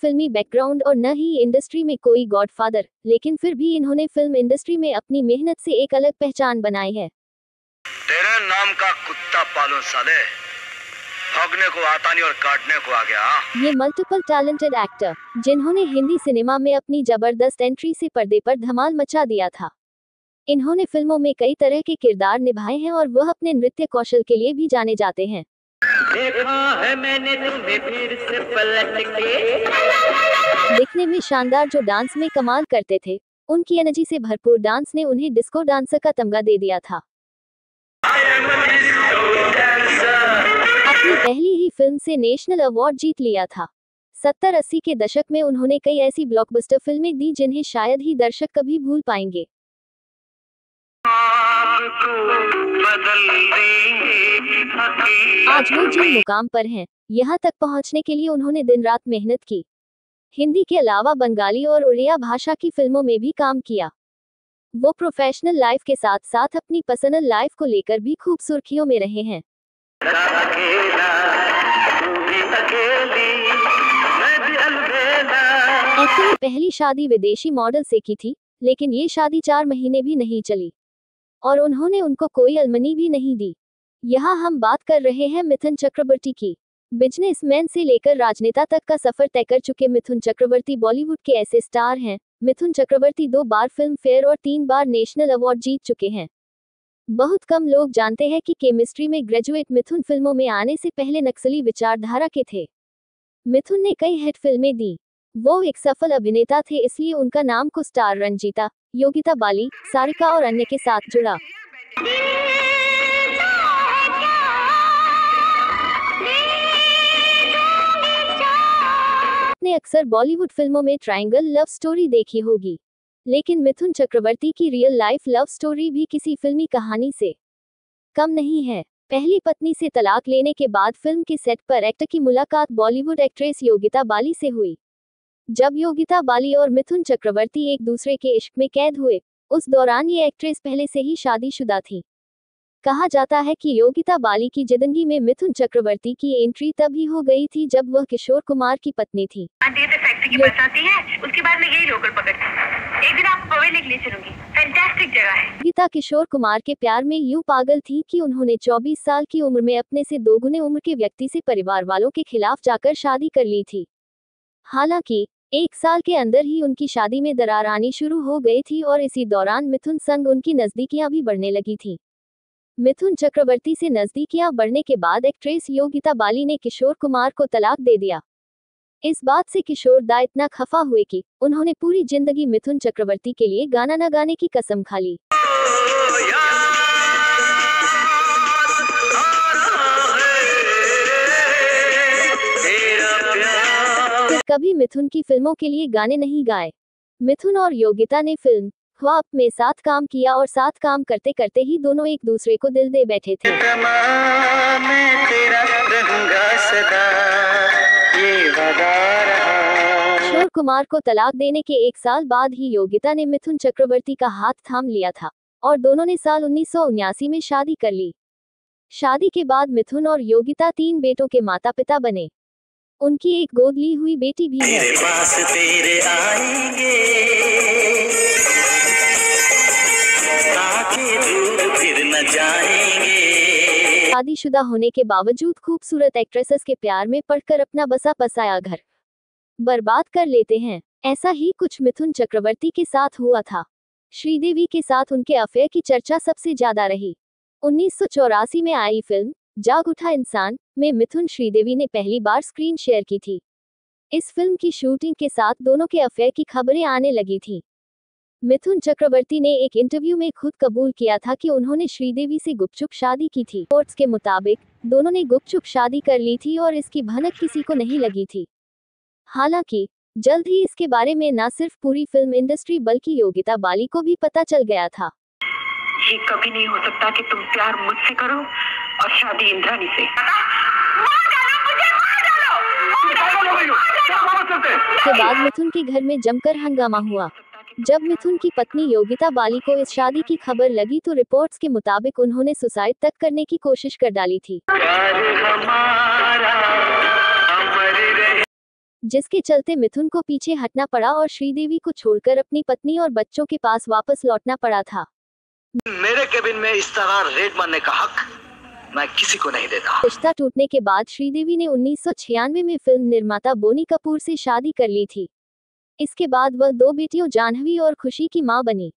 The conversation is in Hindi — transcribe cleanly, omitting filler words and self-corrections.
फिल्मी बैकग्राउंड और न ही इंडस्ट्री में कोई गॉडफादर, लेकिन फिर भी इन्होंने फिल्म इंडस्ट्री में अपनी मेहनत से एक अलग पहचान बनाई है। तेरे नाम का कुत्ता पालो साले, भौंकने को आता नहीं और काटने को आ गया। ये मल्टीपल टैलेंटेड एक्टर, जिन्होंने हिंदी सिनेमा में अपनी जबरदस्त एंट्री से पर्दे पर धमाल मचा दिया था। इन्होंने फिल्मों में कई तरह के किरदार निभाए हैं और वह अपने नृत्य कौशल के लिए भी जाने जाते हैं। देखा है मैंने तुम्हें फिर से पलट के। दिखने में शानदार, जो डांस में कमाल करते थे, उनकी एनर्जी से भरपूर डांस ने उन्हें डिस्को डांसर का तमगा दे दिया था। अपनी पहली ही फिल्म से नेशनल अवार्ड जीत लिया था। 70-80 के दशक में उन्होंने कई ऐसी ब्लॉकबस्टर फिल्में दी जिन्हें शायद ही दर्शक कभी भूल पाएंगे। आज वो जिन मुकाम पर हैं, यहाँ तक पहुँचने के लिए उन्होंने दिन रात मेहनत की। हिंदी के अलावा बंगाली और उड़िया भाषा की फिल्मों में भी काम किया। वो प्रोफेशनल लाइफ के साथ साथ अपनी पर्सनल लाइफ को लेकर भी खूब सुर्खियों में रहे हैं। एक्चुअली पहली शादी विदेशी मॉडल से की थी, लेकिन ये शादी 4 महीने भी नहीं चली और उन्होंने उनको कोई अलमनी भी नहीं दी। यहाँ हम बात कर रहे हैं मिथुन चक्रवर्ती की। बिजनेसमैन से लेकर राजनेता तक का सफर तय कर चुके मिथुन चक्रवर्ती बॉलीवुड के ऐसे स्टार हैं। मिथुन चक्रवर्ती 2 बार फिल्म फेयर और 3 बार नेशनल अवार्ड जीत चुके हैं। बहुत कम लोग जानते हैं कि केमिस्ट्री में ग्रेजुएट मिथुन फिल्मों में आने से पहले नक्सली विचारधारा के थे। मिथुन ने कई हिट फिल्में दी। वो एक सफल अभिनेता थे, इसलिए उनका नाम को स्टार रंजीता, योगिता बाली, सारिका और अन्य के साथ जुड़ा। आपने अक्सर बॉलीवुड फिल्मों में ट्रायंगल लव स्टोरी देखी होगी, लेकिन मिथुन चक्रवर्ती की रियल लाइफ लव स्टोरी भी किसी फिल्मी कहानी से कम नहीं है। पहली पत्नी से तलाक लेने के बाद फिल्म के सेट पर एक्टर की मुलाकात बॉलीवुड एक्ट्रेस योगिता बाली से हुई। जब योगिता बाली और मिथुन चक्रवर्ती एक दूसरे के इश्क में कैद हुए, उस दौरान ये एक्ट्रेस पहले से ही शादीशुदा थी। कहा जाता है कि योगिता बाली की जिंदगी में मिथुन चक्रवर्ती की एंट्री तभी हो गई थी जब वह किशोर कुमार की पत्नी थी। फैक्ट्री की बस आती है, उसके बाद मैं यही लोकल पकड़ती। एक दिन आपको गोवा लेके चलूंगी, फैंटास्टिक जगह है। योगिता किशोर कुमार के प्यार में यूं पागल थी कि उन्होंने 24 साल की उम्र में अपने से 2 गुने उम्र के व्यक्ति से परिवार वालों के खिलाफ जाकर शादी कर ली थी। हालांकि 1 साल के अंदर ही उनकी शादी में दरार आनी शुरू हो गई थी और इसी दौरान मिथुन संग उनकी नजदीकियां भी बढ़ने लगी थी। मिथुन चक्रवर्ती से नजदीकियां बढ़ने के बाद एक्ट्रेस योगिता बाली ने किशोर कुमार को तलाक दे दिया। इस बात से किशोर दा इतना खफा हुए कि उन्होंने पूरी जिंदगी मिथुन चक्रवर्ती के लिए गाना न गाने की कसम खा ली। फिर कभी मिथुन की फिल्मों के लिए गाने नहीं गाए। मिथुन और योगिता ने फिल्म ख्वाब में साथ काम किया और साथ काम करते करते ही दोनों एक दूसरे को दिल दे बैठे थे। किशोर कुमार को तलाक देने के 1 साल बाद ही योगिता ने मिथुन चक्रवर्ती का हाथ थाम लिया था और दोनों ने साल 1979 में शादी कर ली। शादी के बाद मिथुन और योगिता 3 बेटों के माता पिता बने। उनकी एक गोद ली हुई बेटी भी है। तेरे पास तेरे आएंगे, ताकि दूर फिर न जाएंगे। शादीशुदा होने के बावजूद खूबसूरत एक्ट्रेसेस के प्यार में पड़कर अपना बसा बसाया घर बर्बाद कर लेते हैं। ऐसा ही कुछ मिथुन चक्रवर्ती के साथ हुआ था। श्रीदेवी के साथ उनके अफेयर की चर्चा सबसे ज्यादा रही। 1984 में आई फिल्म जाग उठा इंसान में मिथुन श्रीदेवी ने पहली बार स्क्रीन शेयर की थी। इस फिल्म की शूटिंग के साथ दोनों के अफेयर की खबरें आने लगी थी। मिथुन चक्रवर्ती ने एक इंटरव्यू में खुद कबूल किया था कि उन्होंने श्रीदेवी से गुपचुप शादी की थी। रिपोर्ट्स के मुताबिक दोनों ने गुपचुप शादी कर ली थी और इसकी भनक किसी को नहीं लगी थी। हालांकि जल्द ही इसके बारे में न सिर्फ पूरी फिल्म इंडस्ट्री बल्कि योगिता बाली को भी पता चल गया था। ये कभी नहीं हो सकता कि तुम प्यार मुझसे करो और शादी इंद्राणी से। इसके बाद मिथुन के घर में जमकर हंगामा हुआ। जब मिथुन की पत्नी योगिता बाली को इस शादी की खबर लगी तो रिपोर्ट्स के मुताबिक उन्होंने सुसाइड तक करने की कोशिश कर डाली थी। जिसके चलते मिथुन को पीछे हटना पड़ा और श्रीदेवी को छोड़कर अपनी पत्नी और बच्चों के पास वापस लौटना पड़ा था। मेरे केबिन में इस तरह रेड मारने का हक मैं किसी को नहीं देता। रिश्ता टूटने के बाद श्रीदेवी ने 1996 में फिल्म निर्माता बोनी कपूर से शादी कर ली थी। इसके बाद वह 2 बेटियों जाह्नवी और खुशी की मां बनी।